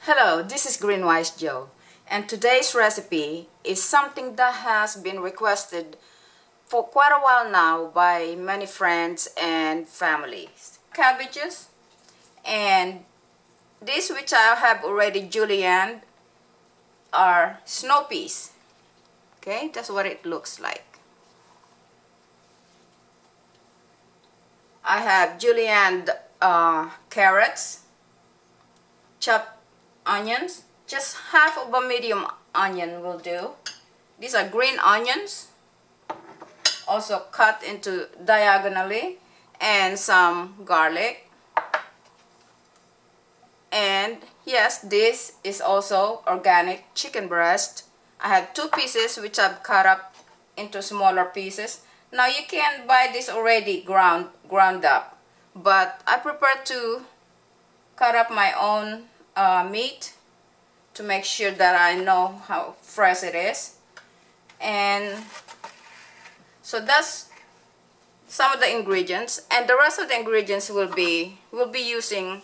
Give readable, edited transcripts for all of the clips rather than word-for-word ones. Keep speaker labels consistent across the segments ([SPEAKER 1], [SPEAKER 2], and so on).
[SPEAKER 1] Hello, this is Green Wise Joe, and today's recipe is something that has been requested for quite a while now by many friends and families. Cabbages, and these which I have already julienned are snow peas. Okay, that's what it looks like. I have julienned carrots, chopped onions, just half of a medium onion will do. These are green onions, also cut into diagonally, and some garlic. And yes, this is also organic chicken breast. I have 2 pieces which I've cut up into smaller pieces. Now you can buy this already ground up, but I prefer to cut up my own meat to make sure that I know how fresh it is. And so that's some of the ingredients, and the rest of the ingredients we'll be using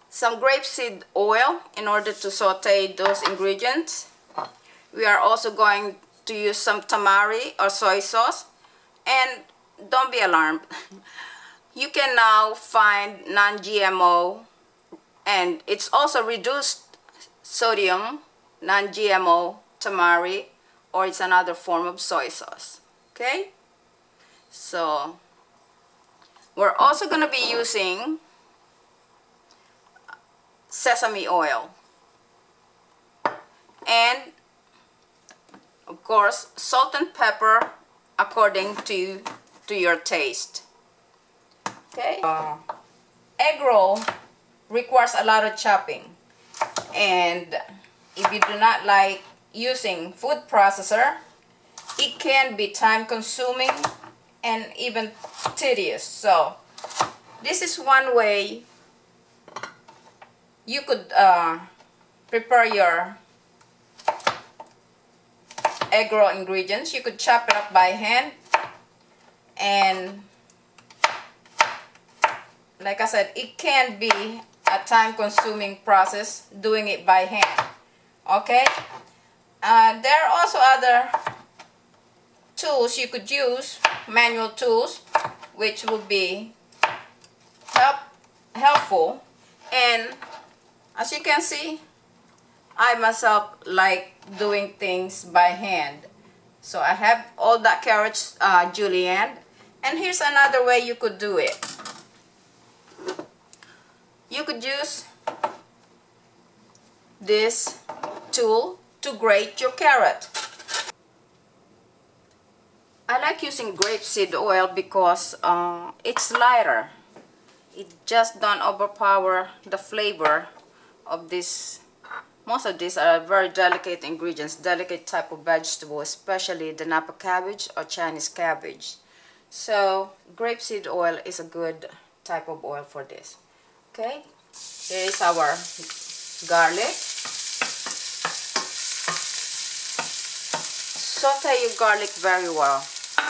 [SPEAKER 1] some grapeseed oil in order to saute those ingredients. We are also going to use some tamari or soy sauce, and don't be alarmed. You can now find non-GMO, and it's also reduced sodium, non-GMO tamari, or it's another form of soy sauce. Okay, so we're also going to be using sesame oil, and of course salt and pepper according to your taste. Okay, egg roll requires a lot of chopping, and if you do not like using food processor, it can be time consuming and even tedious. So this is one way you could prepare your egg roll ingredients. You could chop it up by hand, and like I said, it can be a time-consuming process doing it by hand. Okay, there are also other tools you could use, manual tools, which will be helpful. And as you can see, I myself like doing things by hand. So I have all that carrots julienned, and here's another way you could do it. You could use this tool to grate your carrot. I like using grapeseed oil because it's lighter. It just don't overpower the flavor of this. Most of these are very delicate ingredients, delicate type of vegetable, especially the Napa cabbage or Chinese cabbage. So grapeseed oil is a good type of oil for this. Okay, here is our garlic. Saute your garlic very well,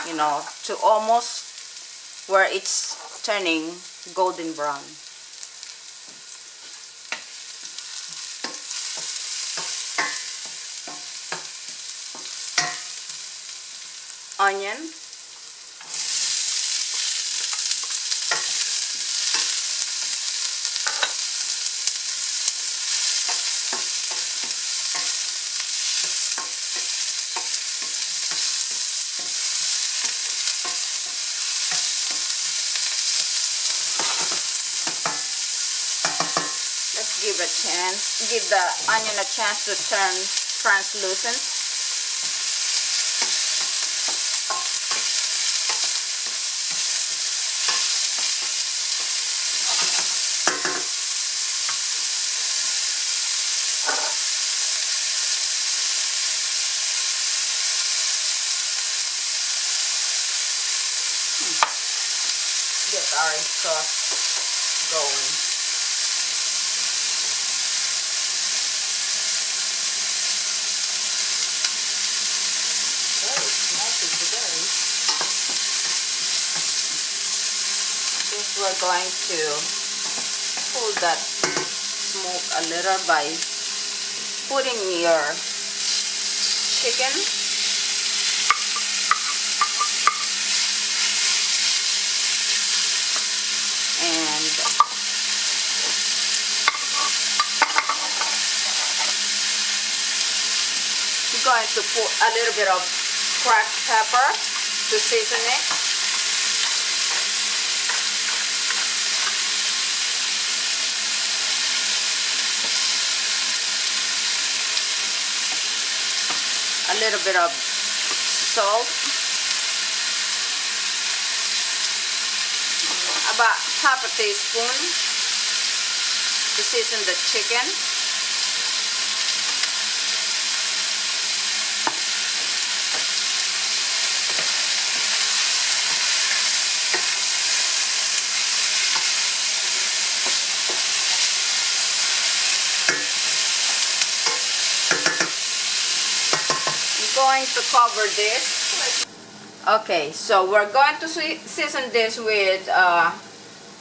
[SPEAKER 1] you know, to almost where it's turning golden brown. Onion, let's give the onion a chance to turn translucent. Get our sauce going. Very smoky today. Since we're going to pull that small smoke a little by putting your chicken and you're going to put a little bit of cracked pepper to season it. A little bit of salt, about half a teaspoon to season the chicken. Going to cover this. Okay, so we're going to season this with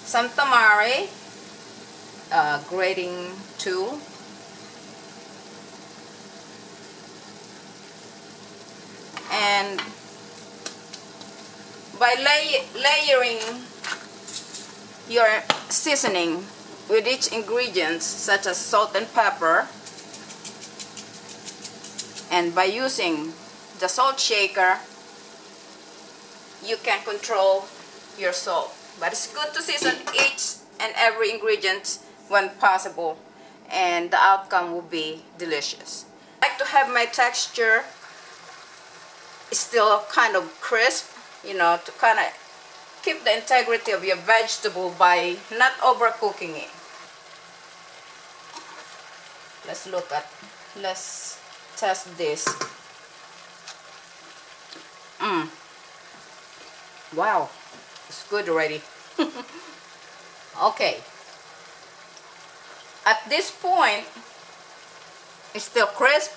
[SPEAKER 1] some tamari, grating tool, and by layering your seasoning with each ingredient such as salt and pepper, and by using the salt shaker, you can control your salt. But it's good to season each and every ingredient when possible, and the outcome will be delicious. I like to have my texture still kind of crisp, you know, to kind of keep the integrity of your vegetable by not overcooking it. Let's test this. Wow, it's good already. Okay, at this point it's still crisp,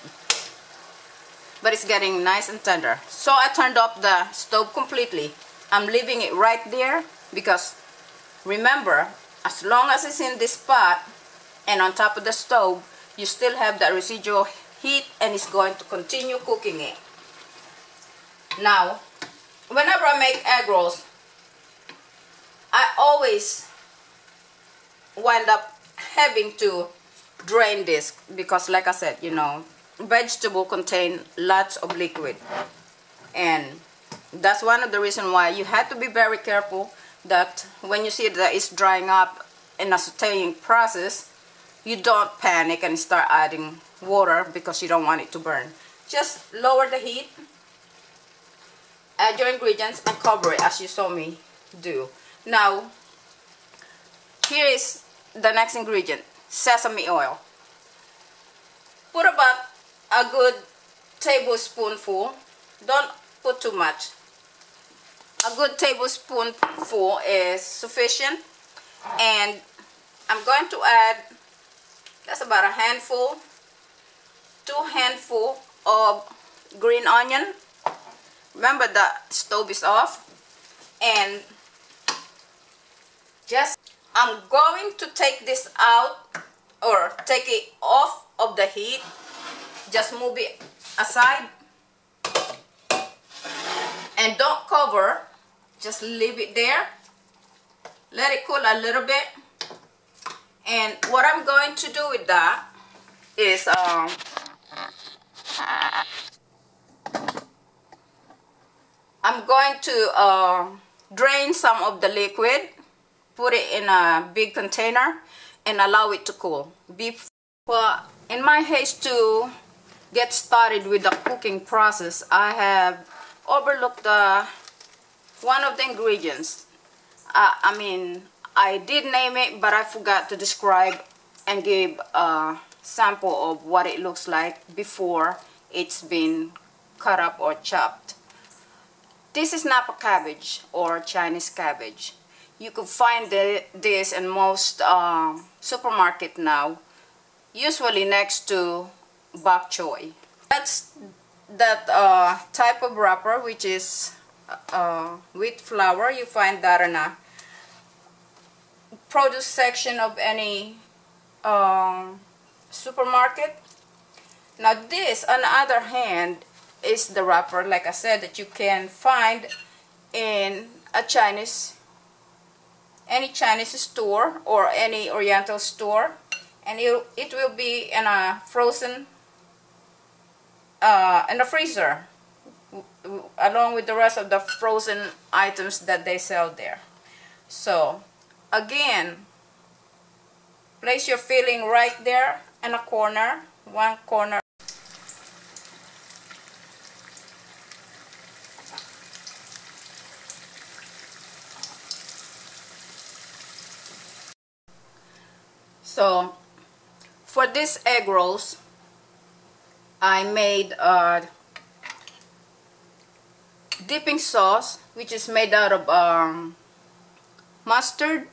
[SPEAKER 1] but it's getting nice and tender. So I turned off the stove completely. I'm leaving it right there because remember, as long as it's in this pot and on top of the stove, you still have that residual heat and it's going to continue cooking it. Now, whenever I make egg rolls, I always wind up having to drain this because, like I said, you know, vegetable contain lots of liquid, and that's one of the reasons why you have to be very careful that when you see that it's drying up in a sauteing process, you don't panic and start adding water because you don't want it to burn. Just lower the heat, add your ingredients, and cover it as you saw me do. Now, here is the next ingredient, sesame oil. Put about a good tablespoonful, don't put too much. A good tablespoonful is sufficient, and I'm going to add, that's about a handful, 2 handfuls of green onion. Remember the stove is off, and I'm going to take this out or take it off of the heat. Just move it aside and don't cover, just leave it there. Let it cool a little bit. And what I'm going to do with that is I'm going to drain some of the liquid, put it in a big container, and allow it to cool. Well, in my haste to get started with the cooking process, I have overlooked one of the ingredients. I did name it, but I forgot to describe and give a sample of what it looks like before it's been cut up or chopped. This is Napa cabbage or Chinese cabbage. You can find this in most supermarket now, usually next to bok choy. That's that type of wrapper, which is wheat flour. You find that in a produce section of any supermarket. Now this, on the other hand, is the wrapper, like I said, that you can find in a any Chinese store or any Oriental store, and it will be in a frozen in the freezer along with the rest of the frozen items that they sell there. So again, place your filling right there in a corner, one corner. So for these egg rolls, I made a dipping sauce, which is made out of mustard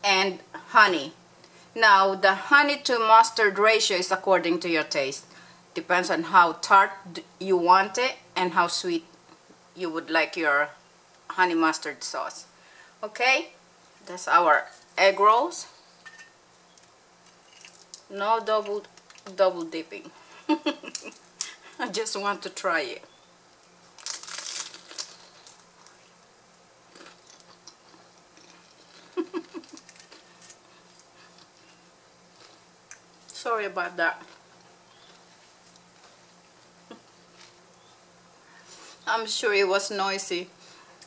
[SPEAKER 1] and honey. Now the honey to mustard ratio is according to your taste. Depends on how tart you want it and how sweet you would like your honey mustard sauce. Okay, that's our egg rolls. No double dipping. I just want to try it. Sorry about that. I'm sure it was noisy,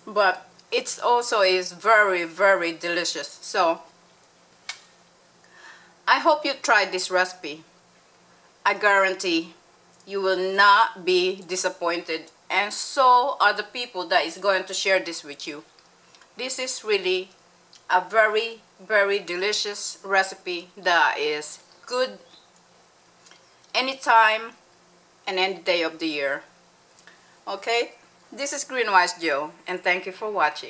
[SPEAKER 1] but it also is very, very delicious. So I hope you try this recipe. I guarantee you will not be disappointed, and so are the people that is going to share this with you. This is really a very, very delicious recipe that is good anytime and any day of the year. Okay, this is Green Wise Joe, and thank you for watching.